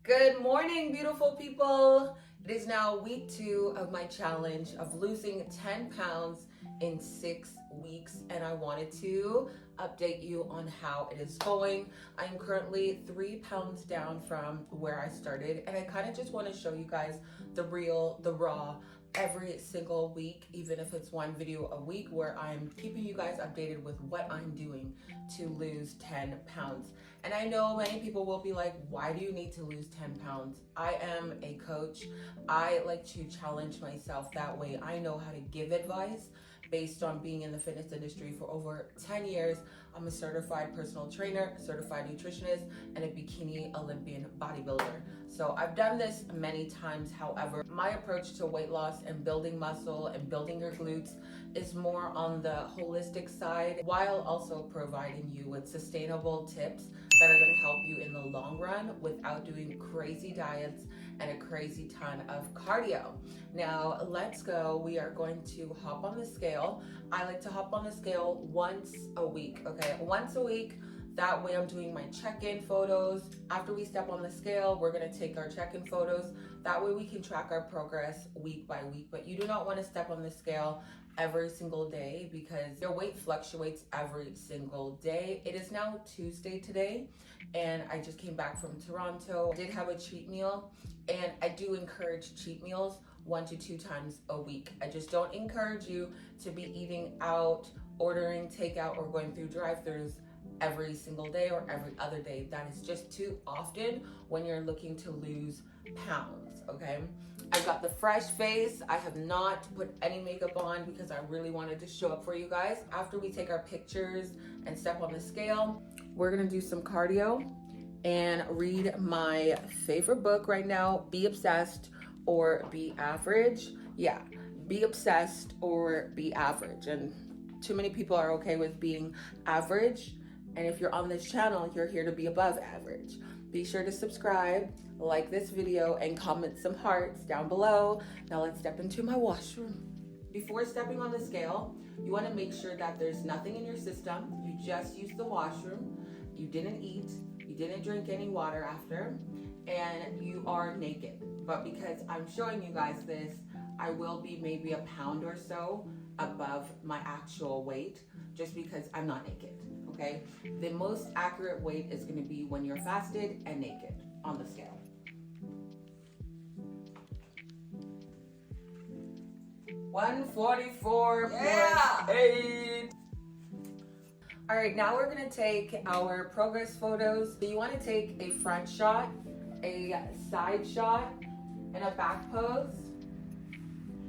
Good morning, beautiful people. It is now week 2 of my challenge of losing 10 pounds in 6 weeks, and I wanted to update you on how it is going. I'm currently 3 pounds down from where I started, and I kind of just want to show you guys the real, the raw, every single week, even if it's one video a week, where I'm keeping you guys updated with what I'm doing to lose 10 pounds. And I know many people will be like, why do you need to lose 10 pounds? I am a coach. I like to challenge myself that way. I know how to give advice based on being in the fitness industry for over 10 years. I'm a certified personal trainer, certified nutritionist, and a bikini Olympian bodybuilder. So I've done this many times. However, my approach to weight loss and building muscle and building your glutes is more on the holistic side, while also providing you with sustainable tips that are going to help you in the long run without doing crazy diets and a crazy ton of cardio. Now let's go. We are going to hop on the scale. I like to hop on the scale once a week, okay? Once a week. That way I'm doing my check-in photos. After we step on the scale, we're gonna take our check-in photos. That way we can track our progress week by week. But you do not wanna step on the scale every single day because your weight fluctuates every single day. It is now Tuesday today, and I just came back from Toronto. I did have a cheat meal, and I do encourage cheat meals 1 to 2 times a week. I just don't encourage you to be eating out, ordering takeout, or going through drive-thrus every single day or every other day. That is just too often when you're looking to lose pounds, okay? I've got the fresh face. I have not put any makeup on because I really wanted to show up for you guys. After we take our pictures and step on the scale, we're gonna do some cardio and read my favorite book right now, Be Obsessed or Be Average. Yeah, Be Obsessed or Be Average. And too many people are okay with being average. And if you're on this channel, you're here to be above average. Be sure to subscribe, like this video, and comment some hearts down below. Now let's step into my washroom. Before stepping on the scale, you want to make sure that there's nothing in your system. You just used the washroom. You didn't eat. You didn't drink any water after. And you are naked. But because I'm showing you guys this, I will be maybe a pound or so above my actual weight just because I'm not naked. Okay, the most accurate weight is going to be when you're fasted and naked on the scale. $144.8. All right, now we're going to take our progress photos. So you want to take a front shot, a side shot, and a back pose.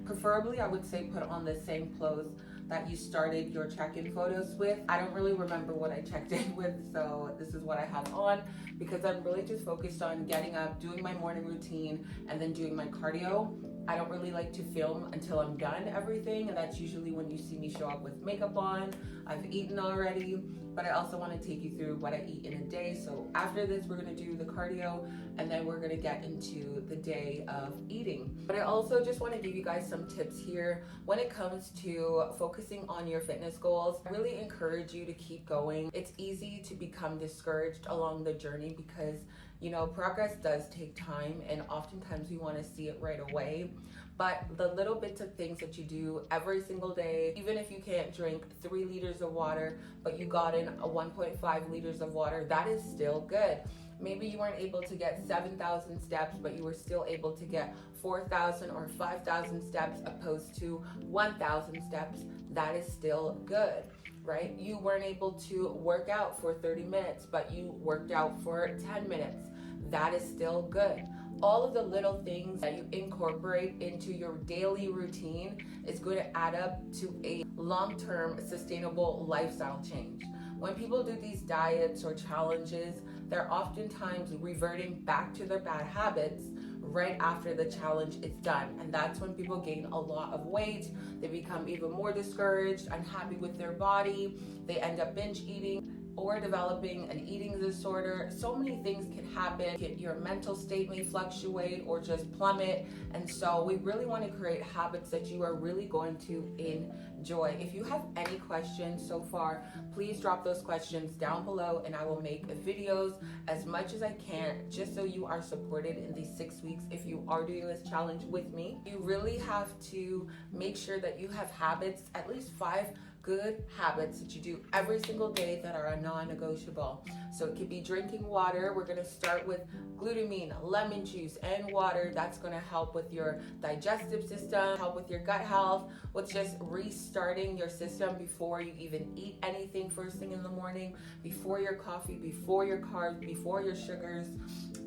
Preferably, I would say put on the same clothes that you started your check-in photos with. I don't really remember what I checked in with, so this is what I have on because I'm really just focused on getting up, doing my morning routine, and then doing my cardio. I don't really like to film until I'm done everything, and that's usually when you see me show up with makeup on. I've eaten already, but I also want to take you through what I eat in a day. So after this, we're going to do the cardio, and then we're going to get into the day of eating. But I also just want to give you guys some tips here when it comes to focusing on your fitness goals. I really encourage you to keep going. It's easy to become discouraged along the journey because you know, progress does take time, and oftentimes we want to see it right away. But the little bits of things that you do every single day, even if you can't drink 3 liters of water, but you got in a 1.5 liters of water, that is still good. Maybe you weren't able to get 7,000 steps, but you were still able to get 4,000 or 5,000 steps opposed to 1,000 steps. That is still good. Right? You weren't able to work out for 30 minutes, but you worked out for 10 minutes. That is still good. All of the little things that you incorporate into your daily routine is going to add up to a long-term sustainable lifestyle change. When people do these diets or challenges, they're oftentimes reverting back to their bad habits right after the challenge is done. And that's when people gain a lot of weight. They become even more discouraged, unhappy with their body. They end up binge eating. or developing an eating disorder. So many things can happen. Your mental state may fluctuate or just plummet. And so we really want to create habits that you are really going to enjoy. If you have any questions so far, please drop those questions down below and I will make videos as much as I can just so you are supported in these 6 weeks. If you are doing this challenge with me, you really have to make sure that you have habits, at least 5 good habits that you do every single day that are a non-negotiable. So it could be drinking water. We're going to start with glutamine, lemon juice, and water. That's going to help with your digestive system, help with your gut health, with just restarting your system before you even eat anything first thing in the morning, before your coffee, before your carbs, before your sugars.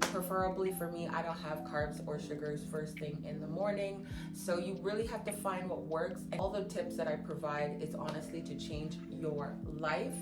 Preferably for me, I don't have carbs or sugars first thing in the morning. So you really have to find what works. And all the tips that I provide is honestly to change your life.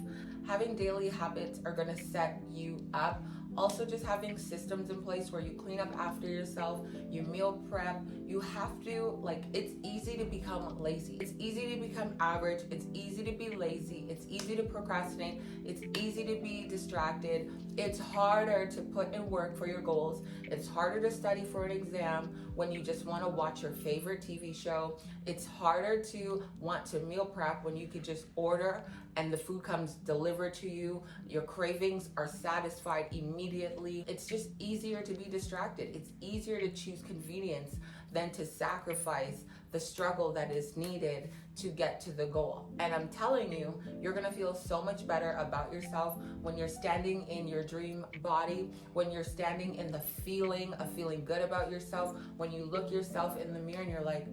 Having daily habits are going to set you up. Also, just having systems in place where you clean up after yourself, you meal prep. You have to, it's easy to become lazy. It's easy to become average. It's easy to be lazy. It's easy to procrastinate. It's easy to be distracted. It's harder to put in work for your goals. It's harder to study for an exam when you just want to watch your favorite TV show. It's harder to want to meal prep when you could just order and the food comes delivered to you. Your cravings are satisfied immediately. It's just easier to be distracted. It's easier to choose convenience than to sacrifice the struggle that is needed to get to the goal. And I'm telling you, you're gonna feel so much better about yourself when you're standing in your dream body, when you're standing in the feeling of feeling good about yourself, when you look yourself in the mirror and you're like,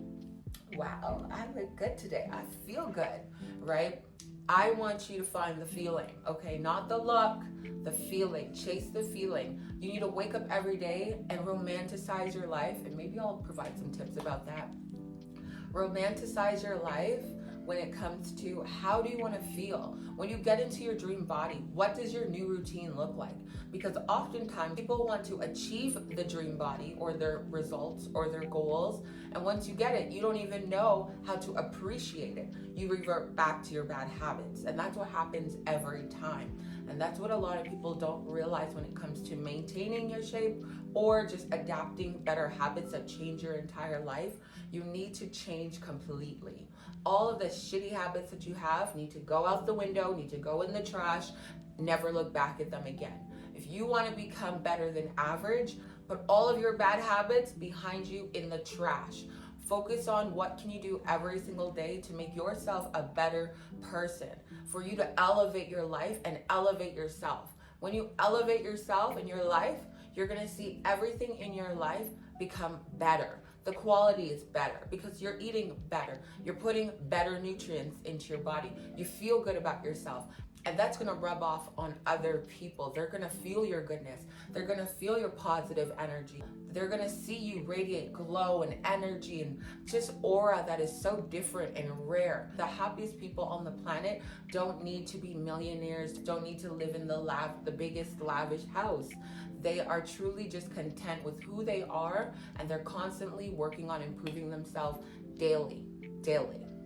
wow, I look good today. I feel good, right? I want you to find the feeling, okay? Not the look, the feeling. Chase the feeling. You need to wake up every day and romanticize your life, and maybe I'll provide some tips about that. Romanticize your life when it comes to how do you want to feel when you get into your dream body. What does your new routine look like? Because oftentimes people want to achieve the dream body or their results or their goals, and once you get it, you don't even know how to appreciate it. You revert back to your bad habits, and that's what happens every time. And that's what a lot of people don't realize when it comes to maintaining your shape or just adapting better habits that change your entire life. You need to change completely. All of the shitty habits that you have need to go out the window, need to go in the trash, never look back at them again. If you want to become better than average, put all of your bad habits behind you in the trash. Focus on what can you do every single day to make yourself a better person, for you to elevate your life and elevate yourself. When you elevate yourself and your life, you're going to see everything in your life become better. The quality is better because you're eating better. You're putting better nutrients into your body. You feel good about yourself. And that's going to rub off on other people. They're going to feel your goodness. They're going to feel your positive energy. They're going to see you radiate glow and energy and just aura that is so different and rare. The happiest people on the planet don't need to be millionaires, don't need to live in the biggest lavish house. They are truly just content with who they are, and they're constantly working on improving themselves daily.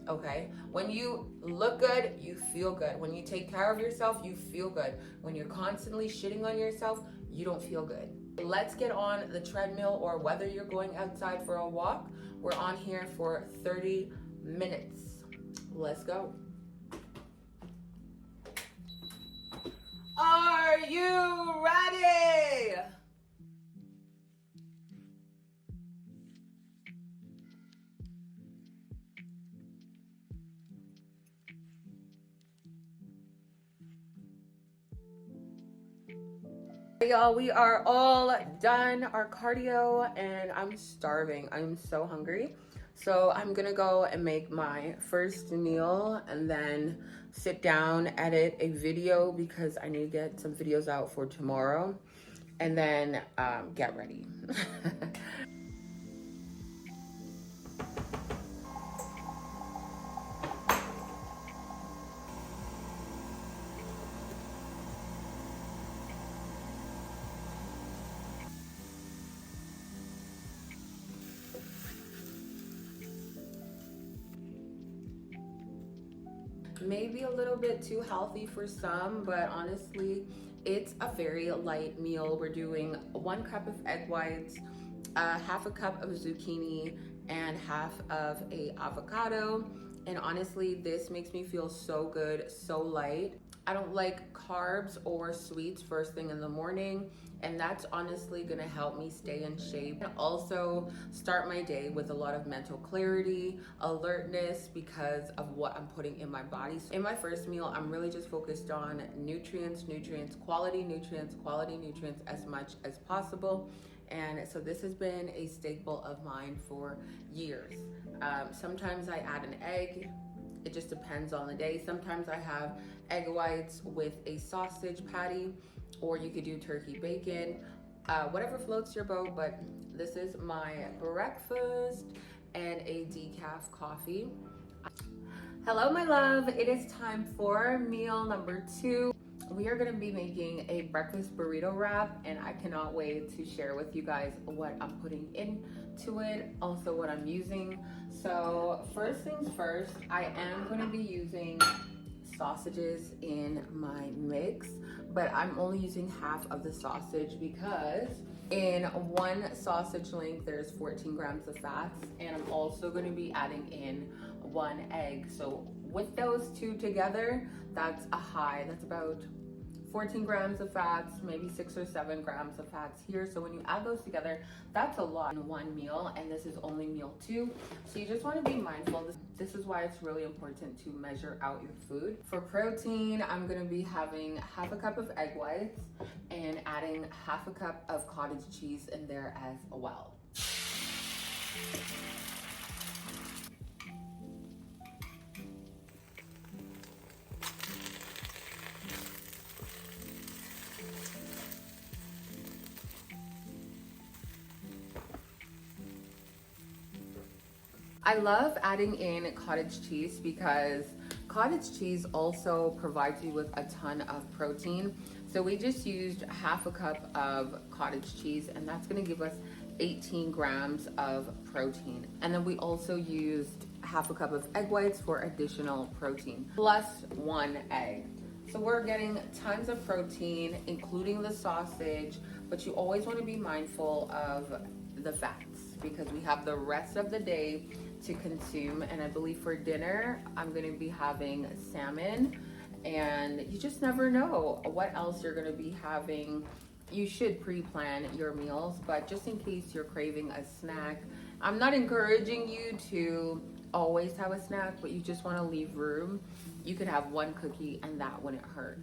Okay? When you look good, you feel good. When you take care of yourself, you feel good. When you're constantly shitting on yourself, you don't feel good. Let's get on the treadmill, or whether you're going outside for a walk, we're on here for 30 minutes. Let's go. Are you ready? Y'all, we are all done our cardio and I'm starving. I'm so hungry. So I'm gonna go and make my first meal and then sit down, edit a video because I need to get some videos out for tomorrow, and then get ready. maybe a little bit too healthy for some, but honestly, it's a very light meal. We're doing 1 cup of egg whites, half a cup of zucchini, and half of a avocado. And honestly, this makes me feel so good, so light. I don't like carbs or sweets first thing in the morning, and that's honestly gonna help me stay in shape and also start my day with a lot of mental clarity, alertness, because of what I'm putting in my body. So in my first meal, I'm really just focused on nutrients, quality nutrients as much as possible. And so this has been a staple of mine for years. Sometimes I add an egg. It just depends on the day. Sometimes I have egg whites with a sausage patty, or you could do turkey bacon, whatever floats your boat. But this is my breakfast and a decaf coffee. Hello, my love. It is time for meal number 2. We are gonna be making a breakfast burrito wrap, and I cannot wait to share with you guys what I'm putting into it, also what I'm using. So first things first, I am gonna be using sausages in my mix, but I'm only using half of the sausage because in 1 sausage link, there's 14 grams of fats, and I'm also gonna be adding in 1 egg. So with those 2 together, that's about 14 grams of fats, maybe 6 or 7 grams of fats here. So when you add those together, that's a lot in 1 meal, and this is only meal 2. So you just want to be mindful. This is why it's really important to measure out your food. For protein, I'm going to be having half a cup of egg whites and adding half a cup of cottage cheese in there as well. I love adding in cottage cheese because cottage cheese also provides you with a ton of protein. So we just used half a cup of cottage cheese, and that's gonna give us 18 grams of protein. And then we also used half a cup of egg whites for additional protein, plus 1 egg. So we're getting tons of protein, including the sausage, but you always wanna be mindful of the fats because we have the rest of the day to consume. And I believe for dinner, I'm gonna be having salmon, and you just never know what else you're gonna be having. You should pre-plan your meals, but just in case you're craving a snack, I'm not encouraging you to always have a snack, but you just wanna leave room. You could have 1 cookie and that wouldn't hurt.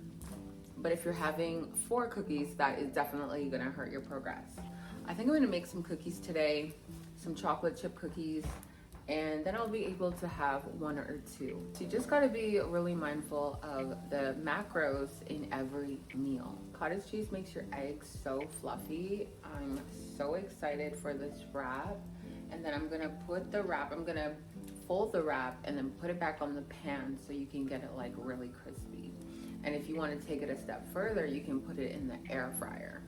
But if you're having 4 cookies, that is definitely gonna hurt your progress. I think I'm gonna make some cookies today, some chocolate chip cookies, and then I'll be able to have 1 or 2. So you just gotta be really mindful of the macros in every meal. Cottage cheese makes your eggs so fluffy. I'm so excited for this wrap. And then I'm gonna fold the wrap and then put it back on the pan so you can get it like really crispy. And if you wanna take it a step further, you can put it in the air fryer.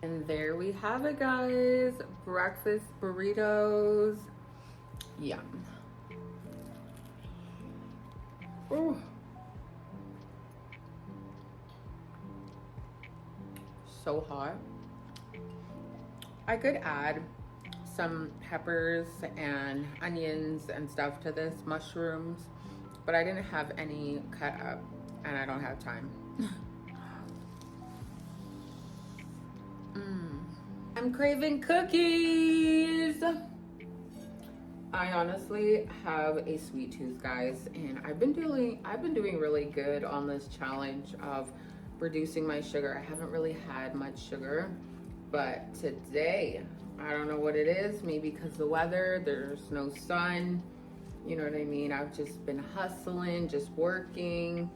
And there we have it, guys. Breakfast burritos. Yum. Ooh. So hot. I could add some peppers and onions and stuff to this, mushrooms, but I didn't have any cut up and I don't have time. I'm craving cookies. I honestly have a sweet tooth, guys, and I've been doing really good on this challenge of reducing my sugar. I haven't really had much sugar, but today, I don't know what it is, maybe because the weather, there's no sun, you know what I mean? I've just been hustling, just working,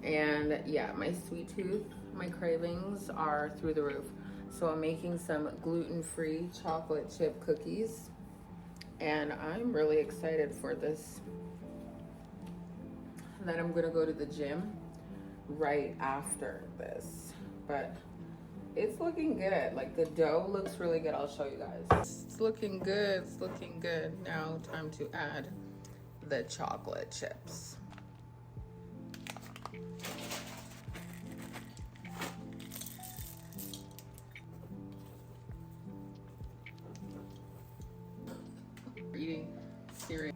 and yeah, my sweet tooth, my cravings are through the roof. So I'm making some gluten-free chocolate chip cookies, and I'm really excited for this. Then I'm gonna go to the gym right after this, but it's looking good. Like the dough looks really good. I'll show you guys. It's looking good, it's looking good. Now time to add the chocolate chips. Eating cereal.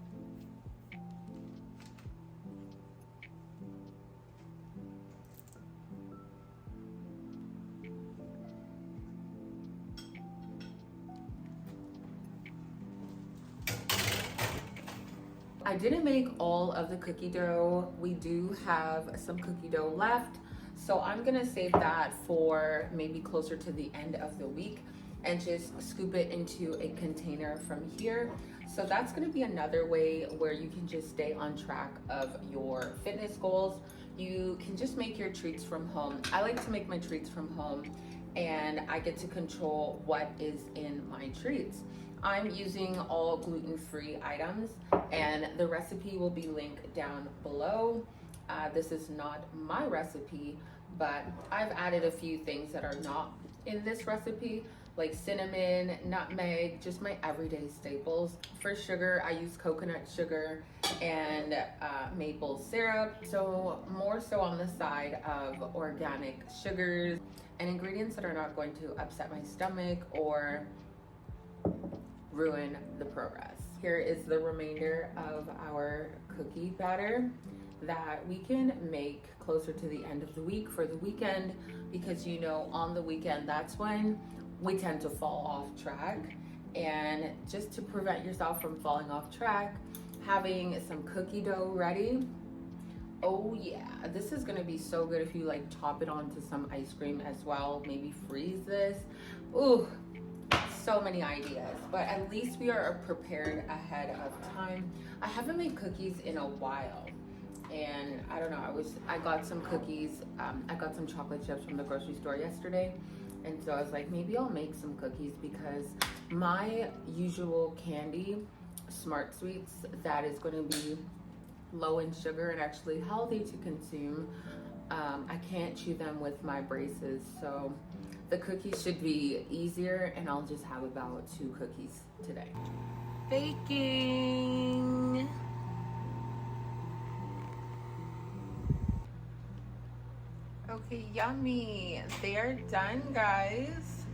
I didn't make all of the cookie dough. We do have some cookie dough left, so I'm gonna save that for maybe closer to the end of the week and just scoop it into a container from here. So that's gonna be another way where you can just stay on track of your fitness goals. You can just make your treats from home. I like to make my treats from home, and I get to control what is in my treats. I'm using all gluten-free items, and the recipe will be linked down below. This is not my recipe, but I've added a few things that are not in this recipe, like cinnamon, nutmeg, just my everyday staples. For sugar, I use coconut sugar and maple syrup. So more so on the side of organic sugars and ingredients that are not going to upset my stomach or ruin the progress. Here is the remainder of our cookie batter that we can make closer to the end of the week for the weekend, because you know, on the weekend, that's when we tend to fall off track. And just to prevent yourself from falling off track, having some cookie dough ready. Oh yeah, this is gonna be so good if you like top it onto some ice cream as well, maybe freeze this. Ooh, so many ideas, but at least we are prepared ahead of time. I haven't made cookies in a while, and I don't know, I got some cookies, I got some chocolate chips from the grocery store yesterday, and so I was like, maybe I'll make some cookies, because my usual candy, Smart Sweets, that is going to be low in sugar and actually healthy to consume, I can't chew them with my braces, so the cookies should be easier, and I'll just have about 2 cookies today. Baking. Okay, yummy. They are done, guys.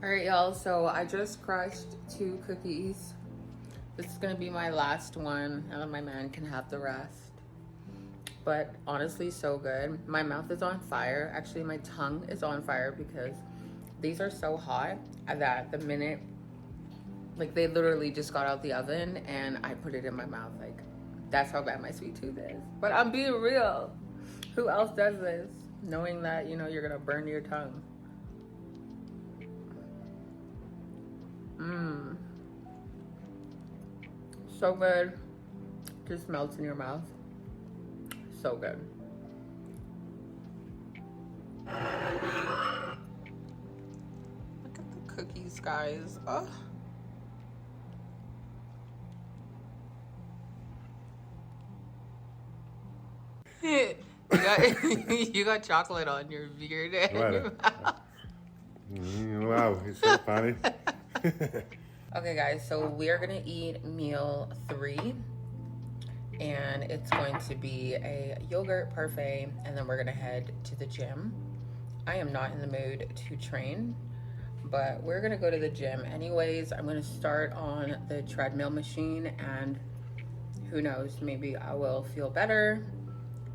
All right, y'all, so I just crushed 2 cookies. This is gonna be my last one, and then my man can have the rest. But honestly, so good. My mouth is on fire. Actually, my tongue is on fire because these are so hot that the minute, like, they literally just got out the oven and I put it in my mouth. Like, that's how bad my sweet tooth is. But I'm being real. Who else does this? Knowing that, you know, you're gonna burn your tongue. So good. Just melts in your mouth. So good. Look at the cookies, guys. Oh. You got chocolate on your beard and your mouth. Wow, it's so funny. Okay, guys, so we are gonna eat meal 3. And it's going to be a yogurt parfait, and then we're gonna head to the gym. I am not in the mood to train, but we're gonna go to the gym anyways. I'm gonna start on the treadmill machine, and who knows, maybe I will feel better.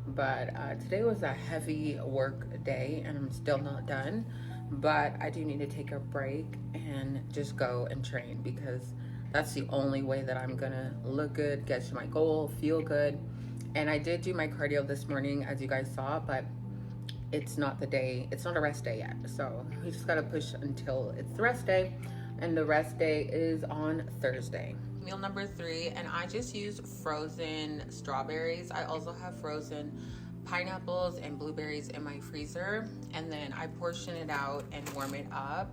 But today was a heavy work day, and I'm still not done. but I do need to take a break and just go and train, because that's the only way that I'm gonna look good, get to my goal, feel good. And I did do my cardio this morning, as you guys saw, but it's not the day, it's not a rest day yet. So we just gotta push until it's the rest day, and the rest day is on Thursday. Meal number 3, and I just used frozen strawberries. I also have frozen pineapples and blueberries in my freezer, and then I portion it out and warm it up.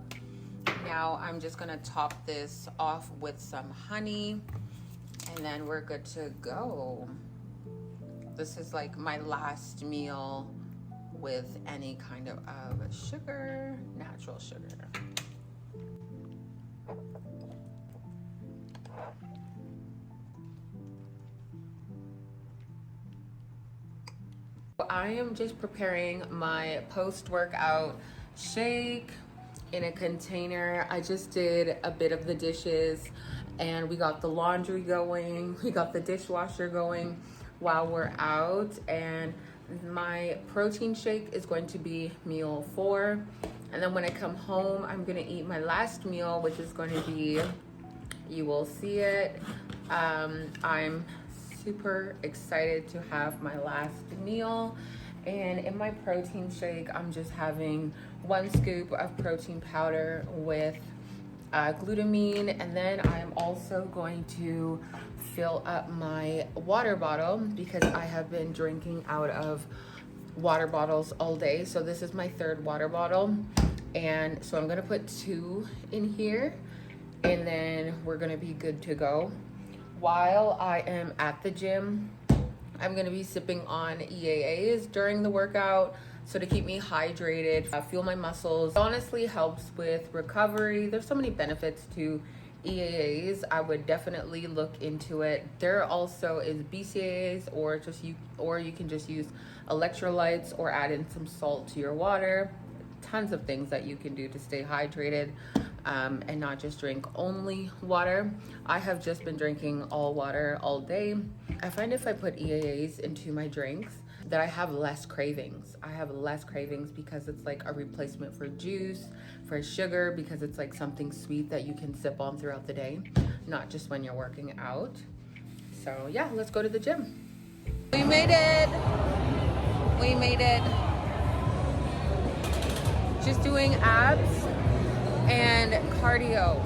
Now I'm just gonna top this off with some honey, and then we're good to go. This is like my last meal with any kind of sugar, natural sugar. I am just preparing my post-workout shake in a container. I just did a bit of the dishes, and we got the laundry going, we got the dishwasher going while we're out, and my protein shake is going to be meal 4. And then when I come home, I'm gonna eat my last meal, which is going to be, you will see it. I'm super excited to have my last meal, and in my protein shake I'm just having 1 scoop of protein powder with glutamine, and then I'm also going to fill up my water bottle because I have been drinking out of water bottles all day. So this is my 3rd water bottle, and so I'm gonna put 2 in here, and then we're gonna be good to go. While I am at the gym, I'm gonna be sipping on EAAs during the workout, so to keep me hydrated, fuel my muscles. It honestly helps with recovery. There's so many benefits to EAAs. I would definitely look into it. There also is BCAAs, or you can just use electrolytes or add in some salt to your water. Tons of things that you can do to stay hydrated, and not just drink only water. I have just been drinking all water all day. I find if I put EAAs into my drinks that I have less cravings. I have less cravings because it's like a replacement for juice, for sugar, because it's like something sweet that you can sip on throughout the day, not just when you're working out. So yeah, let's go to the gym. We made it. We made it. Just doing abs and cardio.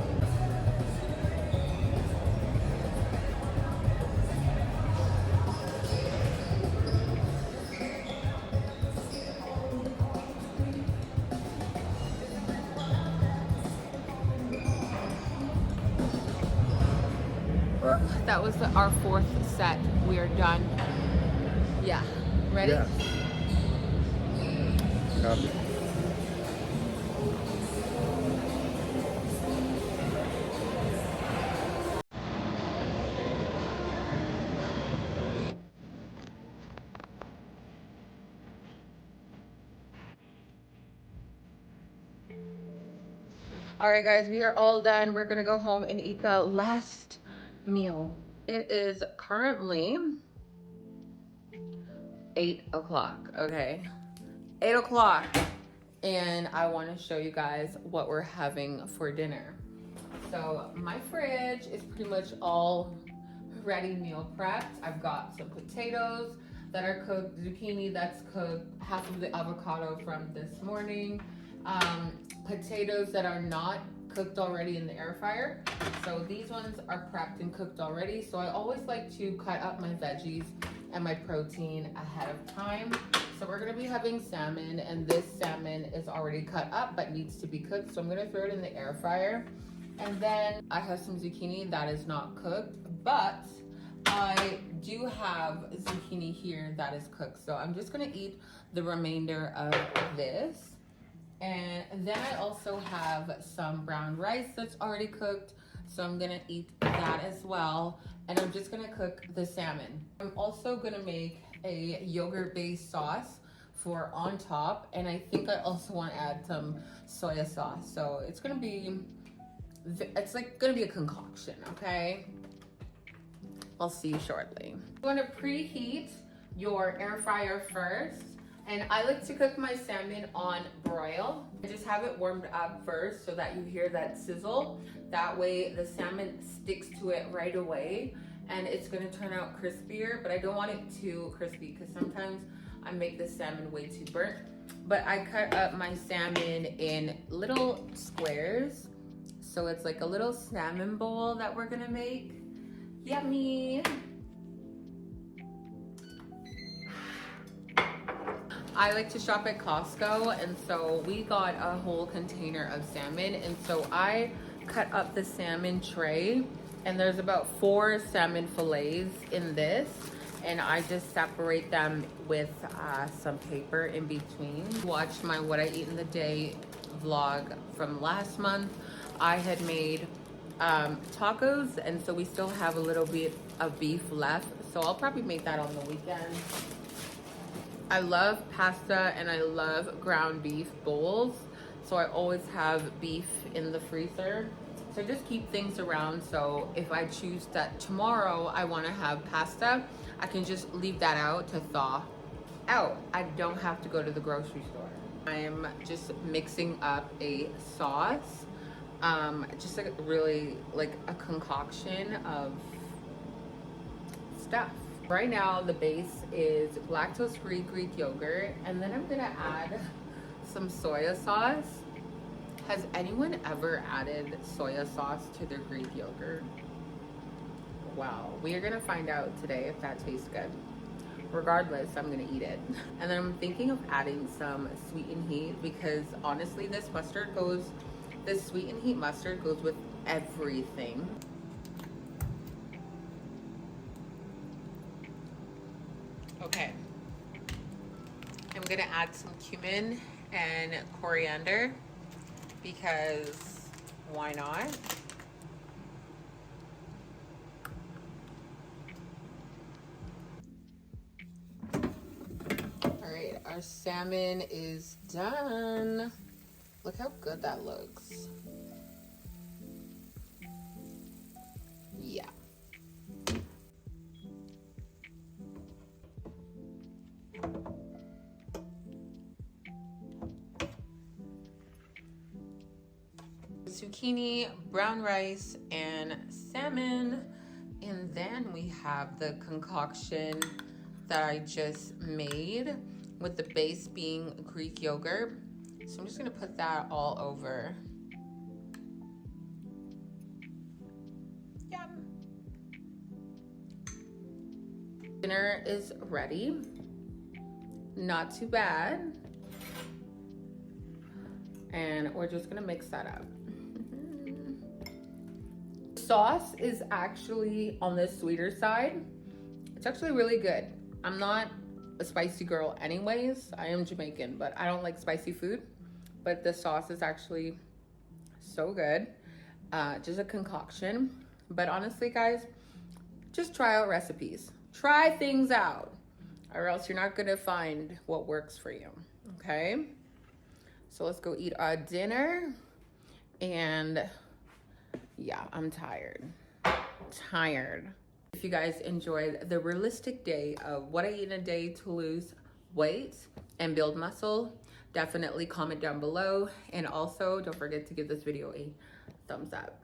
That was our 4th set. We are done. Yeah. Ready? Yeah. Copy. All right, guys, we are all done. We're gonna go home and eat the last meal. It is currently 8 o'clock, okay? 8 o'clock, and I wanna show you guys what we're having for dinner. So my fridge is pretty much all ready, meal prepped. I've got some potatoes that are cooked, zucchini that's cooked, half of the avocado from this morning, potatoes that are not cooked already in the air fryer. So these ones are prepped and cooked already. So I always like to cut up my veggies and my protein ahead of time. So we're gonna be having salmon, and this salmon is already cut up but needs to be cooked. So I'm gonna throw it in the air fryer. And then I have some zucchini that is not cooked, but I do have zucchini here that is cooked. So I'm just gonna eat the remainder of this. And then I also have some brown rice that's already cooked, so I'm gonna eat that as well. And I'm just gonna cook the salmon. I'm also gonna make a yogurt-based sauce for on top, and I think I also want to add some soy sauce. So it's gonna be a concoction, okay? I'll see you shortly. You wanna preheat your air fryer first, And I like to cook my salmon on broil. I just have it warmed up first so that you hear that sizzle. That way the salmon sticks to it right away and it's gonna turn out crispier, but I don't want it too crispy because sometimes I make the salmon way too burnt. But I cut up my salmon in little squares. So it's like a little salmon bowl that we're gonna make. Yummy. I like to shop at Costco, and so we got a whole container of salmon, and so I cut up the salmon tray, and there's about 4 salmon fillets in this, and I just separate them with some paper in between. Watch my what I eat in the day vlog from last month. I had made tacos, and so we still have a little bit of beef left, so I'll probably make that on the weekend. I love pasta and I love ground beef bowls, so I always have beef in the freezer. So I just keep things around, so if I choose that tomorrow I want to have pasta, I can just leave that out to thaw out. I don't have to go to the grocery store. I am just mixing up a sauce, just like really like a concoction of stuff. Right now, the base is lactose-free Greek yogurt, and then I'm gonna add some soya sauce. Has anyone ever added soya sauce to their Greek yogurt? Wow, we are gonna find out today if that tastes good. Regardless, I'm gonna eat it. And then I'm thinking of adding some sweet and heat because honestly, this sweet and heat mustard goes with everything. Okay, I'm gonna add some cumin and coriander because why not? All right, our salmon is done. Look how good that looks. Yeah. Zucchini, brown rice, and salmon. And then we have the concoction that I just made with the base being Greek yogurt. So I'm just gonna put that all over. Yum. Dinner is ready. Not too bad. And we're just gonna mix that up. Sauce is actually on the sweeter side. It's actually really good. I'm not a spicy girl anyways. I am Jamaican, but I don't like spicy food. But the sauce is actually so good. Just a concoction. But honestly, guys, just try out recipes. Try things out, or else you're not gonna find what works for you, okay? So let's go eat our dinner. And yeah, I'm tired. If you guys enjoyed the realistic day of what I eat in a day to lose weight and build muscle, definitely comment down below. And also don't forget to give this video a thumbs up.